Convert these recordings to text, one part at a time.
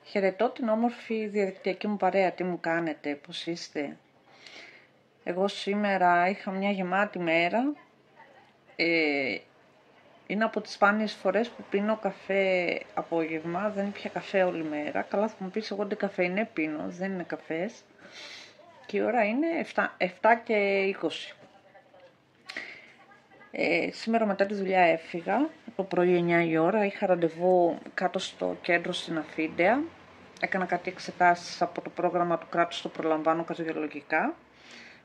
Χαιρετώ την όμορφη διαδικτυακή μου παρέα. Τι μου κάνετε, πώς είστε? Εγώ σήμερα είχα μια γεμάτη μέρα. Είναι από τις σπάνιες φορές που πίνω καφέ απόγευμα. Δεν πια καφέ όλη μέρα. Καλά, θα μου πεις, εγώ δεν καφέ είναι, πίνω, δεν είναι καφές. Και η ώρα είναι 7 και 20. Σήμερα μετά τη δουλειά έφυγα, το πρωί 9 η ώρα, είχα ραντεβού κάτω στο κέντρο στην Αφίντεα. Έκανα κάτι εξετάσεις από το πρόγραμμα του κράτους, το προλαμβάνω καρδιολογικά.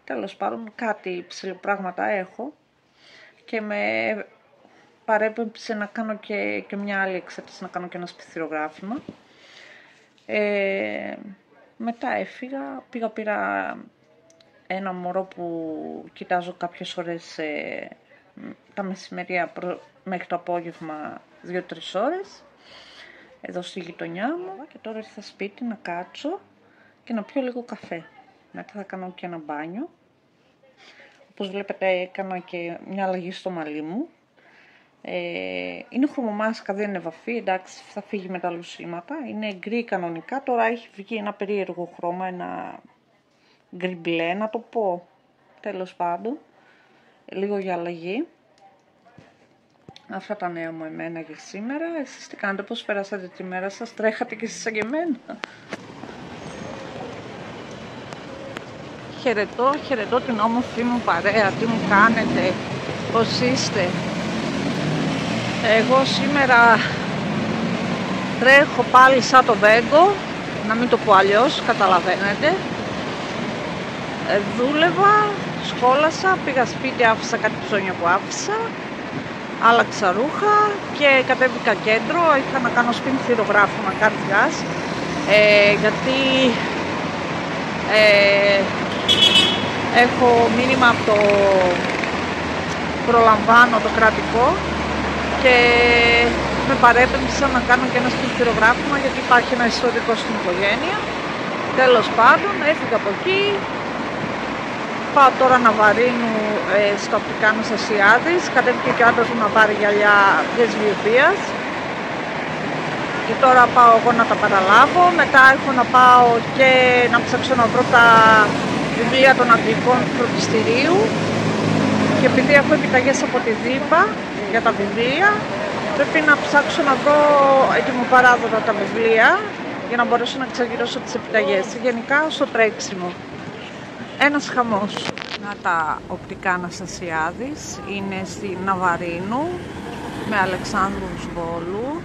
Τέλος πάντων, κάτι ψηλοπράγματα έχω και με παρέπεμψε να κάνω και μια άλλη εξέταση, να κάνω και ένα σπιθυρογράφημα. Μετά έφυγα, πήρα ένα μωρό που κοιτάζω κάποιες ώρες τα μεσημερία μέχρι το απόγευμα 2-3 ώρες εδώ στη γειτονιά μου, και τώρα ήρθα σπίτι να κάτσω και να πιω λίγο καφέ. Μετά θα κάνω και ένα μπάνιο. Όπως βλέπετε έκανα και μια αλλαγή στο μαλλί μου. Είναι χρωμομάσκα, δεν είναι βαφή, εντάξει, θα φύγει με τα λουσίματα. Είναι γκρι κανονικά, τώρα έχει βγει ένα περίεργο χρώμα, ένα γκρι μπλε να το πω. Τέλος πάντων, λίγο για αλλαγή. Αυτά τα νέα μου εμένα για σήμερα. Εσείς τι κάνετε, πώς περάσατε τη μέρα σας? Τρέχατε και εσείς σαν και εμένα? Χαιρετώ την όμορφη μου παρέα. Τι μου κάνετε, πώς είστε? Εγώ σήμερα τρέχω πάλι σαν το βέγκο, να μην το πω αλλιώς, καταλαβαίνετε. Δούλευα, σχόλασα, πήγα σπίτι, άφησα κάτι ψώνια που άφησα, άλλαξα ρούχα και κατέβηκα κέντρο. Είχα να κάνω σπινθυρογράφημα καρδιάς, γιατί έχω μήνυμα από το προλαμβάνω το κρατικό και με παρέπεμψα να κάνω και ένα σπινθυρογράφημα, γιατί υπάρχει ένα ιστορικό στην οικογένεια. Τέλος πάντων, έφυγα από εκεί. Πάω τώρα Ναβαρίνου, στο οπτικά Αναστασιάδης. Κατέβηκε και ο άντρας μου να πάρει γυαλιά πρεσβειοποίας. Και τώρα πάω εγώ να τα παραλάβω. Μετά έχω να πάω και να ψάξω να βρω τα βιβλία των αγγλικών του φροντιστηρίου. Και επειδή έχω επιταγές από τη ΔΥΠΑ για τα βιβλία, πρέπει να ψάξω να βρω ετοιμοπαράδοτα τα βιβλία για να μπορέσω να εξαργυρώσω τις επιταγές. Γενικά στο τρέξιμο. Ένας χαμός. Να τα οπτικά Αναστασιάδης, είναι στη Ναβαρίνου με Αλεξάνδρου Βόλου.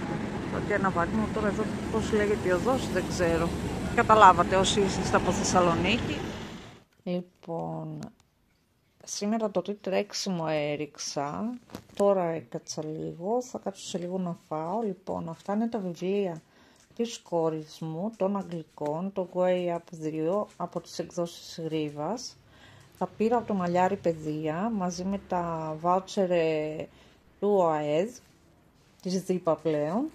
Και Ναβαρίνου τώρα εδώ πώς λέγεται η οδός δεν ξέρω. Καταλάβατε όσοι είστε από Θεσσαλονίκη. Λοιπόν, σήμερα το τι τρέξιμο έριξα. Τώρα έκατσα λίγο, θα κάτσω σε λίγο να φάω. Λοιπόν, αυτά είναι τα βιβλία της κόρης μου, των αγγλικών, το Way Up 2 από τις εκδόσεις Γρίβας. Τα πήρα από το Μαλλιάρι Παιδεία μαζί με τα βάουτσερ του ΟΑΕΔ, της ΔΥΠΑ πλέον,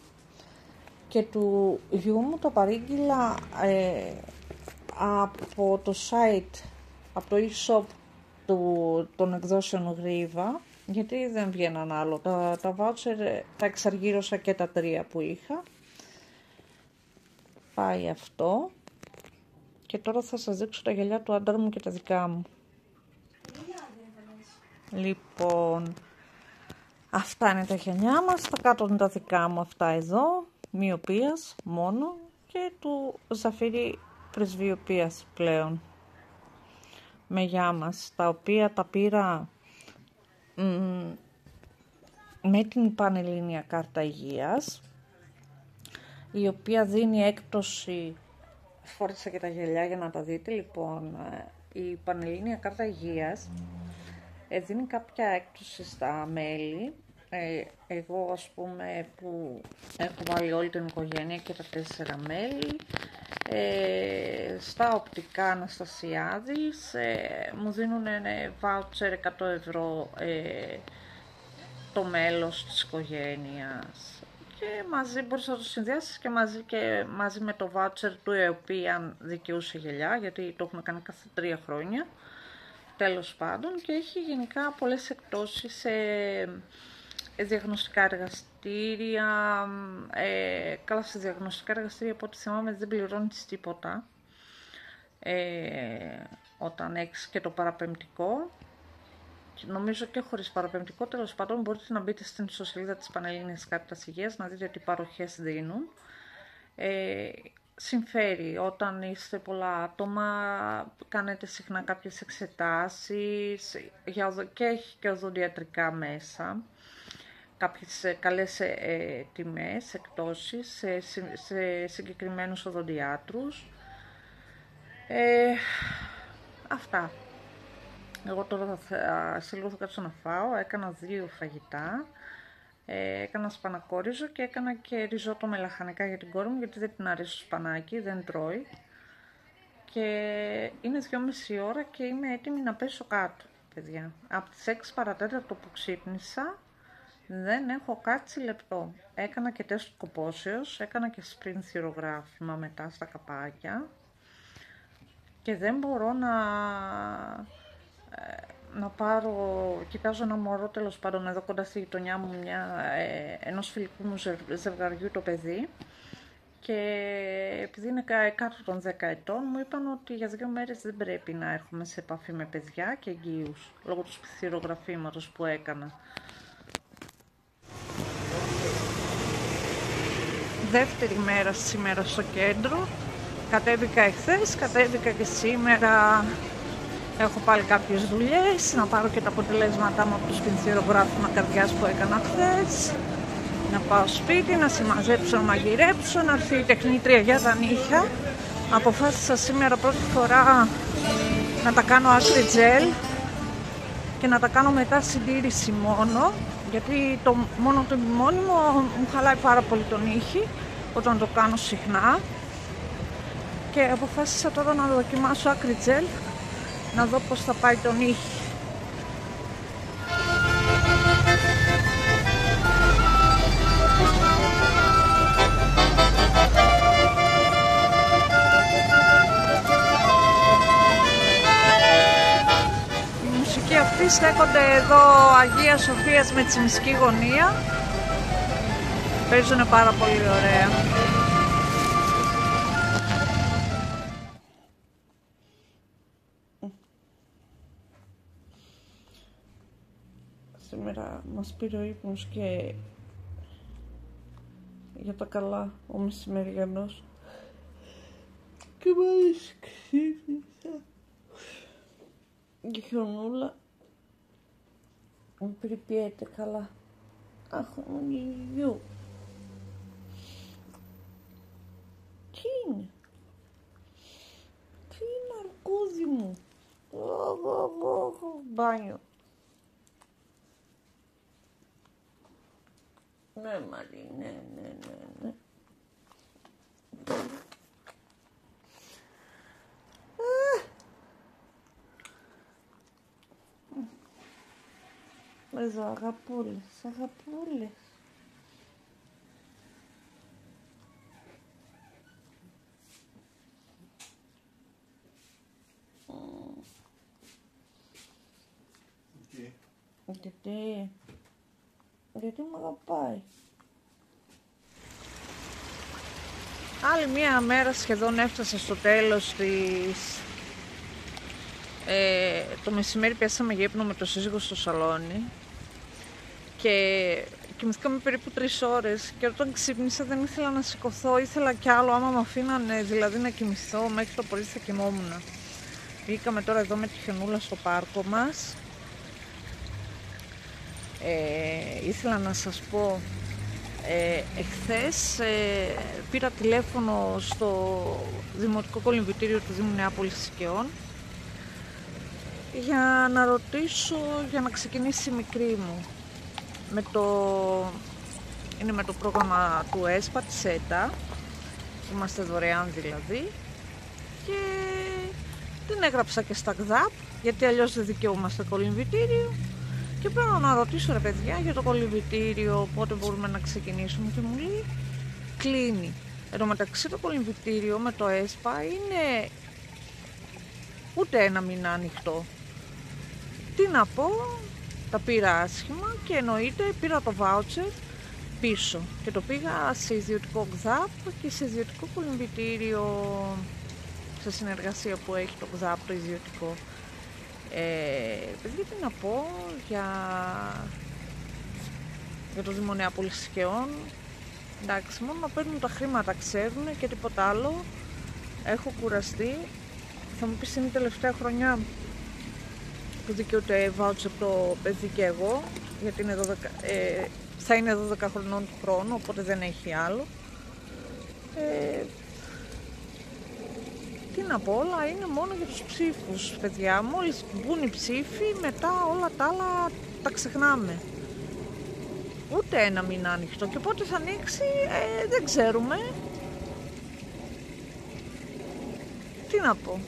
και του γιού μου το παρήγγειλα από το site, από το e-shop των εκδόσεων Γρίβα, γιατί δεν βγαίναν άλλο. Τα βάουτσερ τα εξαργύρωσα και τα 3 που είχα. Πάει αυτό. Και τώρα θα σας δείξω τα γυαλιά του άντρα μου και τα δικά μου. Λοιπόν, αυτά είναι τα γυαλιά μας. Τα κάτω είναι τα δικά μου αυτά εδώ, μοιοπίας μόνο, και του Ζαφύρι πρεσβειοποίας πλέον. Με γεια μας, τα οποία τα πήρα με την Πανελλήνια Κάρτα Υγείας, η οποία δίνει έκπτωση. Φόρτισα και τα γυαλιά για να τα δείτε. Λοιπόν, η Πανελλήνια Κάρτα Υγείας δίνει κάποια έκπτωση στα μέλη. Εγώ ας πούμε που έχω βάλει όλη την οικογένεια και τα 4 μέλη, στα οπτικά Αναστασιάδης μου δίνουν βάουτσερ 100 ευρώ το μέλος της οικογένειας. Και μαζί μπορείς να το συνδυάσεις και μαζί με το voucher του ΕΟΠΗ αν δικαιούσε γυαλιά, γιατί το έχουν κάνει κάθε 3 χρόνια. Τέλος πάντων, και έχει γενικά πολλές εκπτώσεις διαγνωστικά εργαστήρια, καλά σε διαγνωστικά εργαστήρια από ό,τι θυμάμαι δεν πληρώνεις τίποτα όταν έχεις και το παραπεμπτικό. Και νομίζω και χωρίς παραπεμπτικό, τέλος πάντων μπορείτε να μπείτε στην ιστοσελίδα της Πανελλήνιας Κάρτας Υγείας να δείτε τι παροχές δίνουν. Συμφέρει όταν είστε πολλά άτομα, κάνετε συχνά κάποιες εξετάσεις και έχει και οδοντιατρικά μέσα, κάποιες καλές τιμές, εκπτώσεις σε συγκεκριμένους οδοντιάτρους. Αυτά. Εγώ τώρα σε λίγο θα κάτσω να φάω, έκανα 2 φαγητά. Έκανα σπανακόριζο και έκανα και ριζότο με λαχανικά για την κόρη μου, γιατί δεν την αρέσει το σπανάκι, δεν τρώει. Και είναι 2:30 ώρα και είμαι έτοιμη να πέσω κάτω, παιδιά. Από τις 6 παρατέταρτο που ξύπνησα, δεν έχω κάτσει λεπτό. Έκανα και τεστ κοπόσεως, έκανα και sprint θυρογράφημα μετά στα καπάκια. Και δεν μπορώ να πάρω, κοιτάζω ένα μωρό τέλος πάντων εδώ κοντά στη γειτονιά μου, ενός φιλικού μου ζευγαριού το παιδί, και επειδή είναι κάτω των 10 ετών μου είπαν ότι για 2 μέρες δεν πρέπει να έρχομαι σε επαφή με παιδιά και εγγύους λόγω του θυρογραφήματος που έκανα. Δεύτερη μέρα σήμερα στο κέντρο, κατέβηκα εχθές, κατέβηκα και σήμερα. Έχω πάλι κάποιες δουλειές, να πάρω και τα αποτελέσματά μου από το σπινθυρογράφημα καρδιάς που έκανα χθες, να πάω σπίτι, να συμμαζέψω, να μαγειρέψω, να έρθει η τεχνήτρια για τα νύχια. Αποφάσισα σήμερα πρώτη φορά να τα κάνω άκρη τζέλ και να τα κάνω μετά συντήρηση μόνο, γιατί μόνο το μόνιμο μου χαλάει πάρα πολύ τον ήχη όταν το κάνω συχνά, και αποφάσισα τώρα να δοκιμάσω άκρη τζέλ, να δω πώς θα πάει τον ήχη. Η μουσική αυτή στέκονται εδώ Αγία Σοφίας με Τσιμισκή γωνία. Παίζουνε πάρα πολύ ωραία. Σήμερα μας πήρε ο ύπνος και για τα καλά ο μεσημεριανός και μόλις ξύπνησα και χιονούλα μου περιποιέται καλά. Αχ, μου γιου. Τι είναι? Τι είναι αρκούδι μου? Μπάνιο. Ναι, Μαρή, ναι. Εδώ αγαπούλες. Γιατί μου αγαπάει. Άλλη μία μέρα σχεδόν έφτασε στο τέλος της. Το μεσημέρι πιάσαμε για ύπνο με το σύζυγο στο σαλόνι και κοιμηθήκαμε περίπου 3 ώρες, και όταν ξύπνησα δεν ήθελα να σηκωθώ, ήθελα κι άλλο. Άμα με αφήνανε δηλαδή να κοιμηθώ μέχρι το πρωί θα κοιμόμουν. Βγήκαμε τώρα εδώ με τη Χιονούλα στο πάρκο μας. Ήθελα να σας πω, εχθές πήρα τηλέφωνο στο Δημοτικό Κολυμβητήριο του Δήμου Νεάπολης Σικαιών για να ρωτήσω, για να ξεκινήσει η μικρή μου είναι με το πρόγραμμα του ΕΣΠΑ, της ΕΤΑ, είμαστε δωρεάν δηλαδή, και την έγραψα και στα ΚΔΑΠ, γιατί αλλιώς δεν δικαιούμαστε κολυμβητήριο, και πρέπει να ρωτήσω, ρε παιδιά, για το κολυμβητήριο πότε μπορούμε να ξεκινήσουμε, και μου λέει κλείνει. Εν τω μεταξύ το κολυμβητήριο με το ΕΣΠΑ είναι ούτε 1 μήνα ανοιχτό. Τι να πω, τα πήρα άσχημα και εννοείται πήρα το voucher πίσω και το πήγα σε ιδιωτικό ΚΖΑΠ και σε ιδιωτικό κολυμβητήριο, σε συνεργασία που έχει το ΚΖΑΠ το ιδιωτικό. Παιδιά, τι να πω για το Δήμο Νεάπολης Σκαιών. Εντάξει, μόνο να παίρνουν τα χρήματα ξέρουν και τίποτα άλλο. Έχω κουραστεί. Θα μου πεις είναι η τελευταία χρονιά που δικαιούται voucher το παιδί και εγώ, γιατί είναι 12, θα είναι 12 χρονών του χρόνου, οπότε δεν έχει άλλο. Τι να πω, όλα είναι μόνο για τους ψήφους, παιδιά. Μόλις μπουν οι ψήφοι, μετά όλα τα άλλα τα ξεχνάμε. Ούτε ένα μήνα ανοιχτό και πότε θα ανοίξει δεν ξέρουμε. Τι να πω.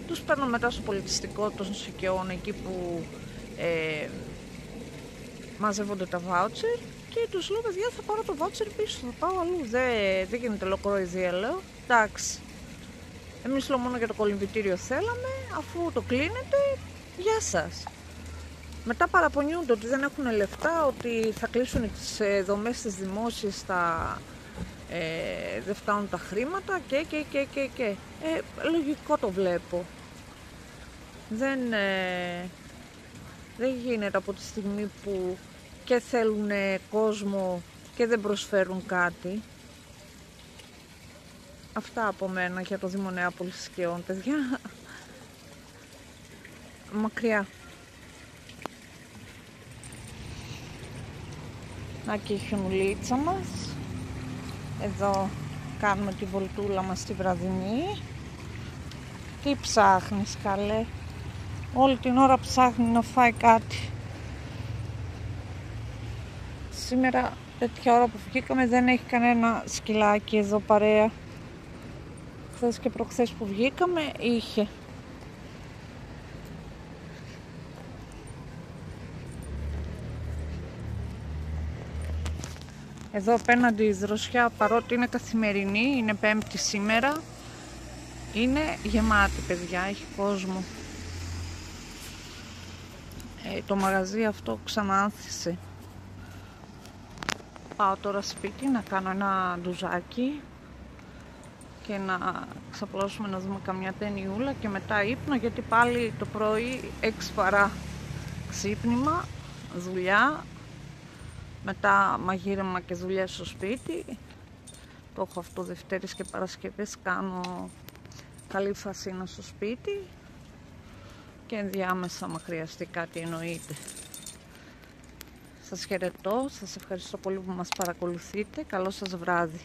Τους παίρνω μετά στο πολιτιστικό των Σκαιών, εκεί που μαζεύονται τα voucher και τους λέω, παιδιά, θα πάρω το voucher πίσω, θα πάω αλλού. Δεν γίνεται λοκροϊδία, λέω. Εντάξει. Εμείς λέω μόνο για το κολυμβητήριο θέλαμε, αφού το κλείνετε, γεια σας. Μετά παραπονιούνται ότι δεν έχουν λεφτά, ότι θα κλείσουν τις δομές της δημόσιας, δεν φτάνουν τα χρήματα και. Λογικό το βλέπω. Δεν γίνεται από τη στιγμή που και θέλουν κόσμο και δεν προσφέρουν κάτι. Αυτά από μένα για το Δήμο Νεάπολης Σκαιών, παιδιά. Μακριά. Να και η χιονουλίτσα μας. Εδώ κάνουμε τη βολτούλα μας τη βραδινή. Τι ψάχνεις, καλέ? Όλη την ώρα ψάχνει να φάει κάτι. Σήμερα τέτοια ώρα που βγήκαμε δεν έχει κανένα σκυλάκι εδώ παρέα. Χθες και προχθές που βγήκαμε είχε. Εδώ απέναντι η δροσιά, παρότι είναι καθημερινή, είναι Πέμπτη σήμερα, είναι γεμάτη, παιδιά, έχει κόσμο. Το μαγαζί αυτό ξαναάνθησε. Πάω τώρα σπίτι να κάνω ένα ντουζάκι και να ξαπλώσουμε, να δούμε καμιά ταινιούλα και μετά ύπνο, γιατί πάλι το πρωί 6 παρά ξύπνημα, δουλειά, μετά μαγείρεμα και δουλειά στο σπίτι. Το έχω αυτό Δευτέρες και Παρασκευές, κάνω καλή φασίνα στο σπίτι και ενδιάμεσα άμα χρειαστεί κάτι εννοείται. Σας χαιρετώ, σας ευχαριστώ πολύ που μας παρακολουθείτε, καλό σας βράδυ.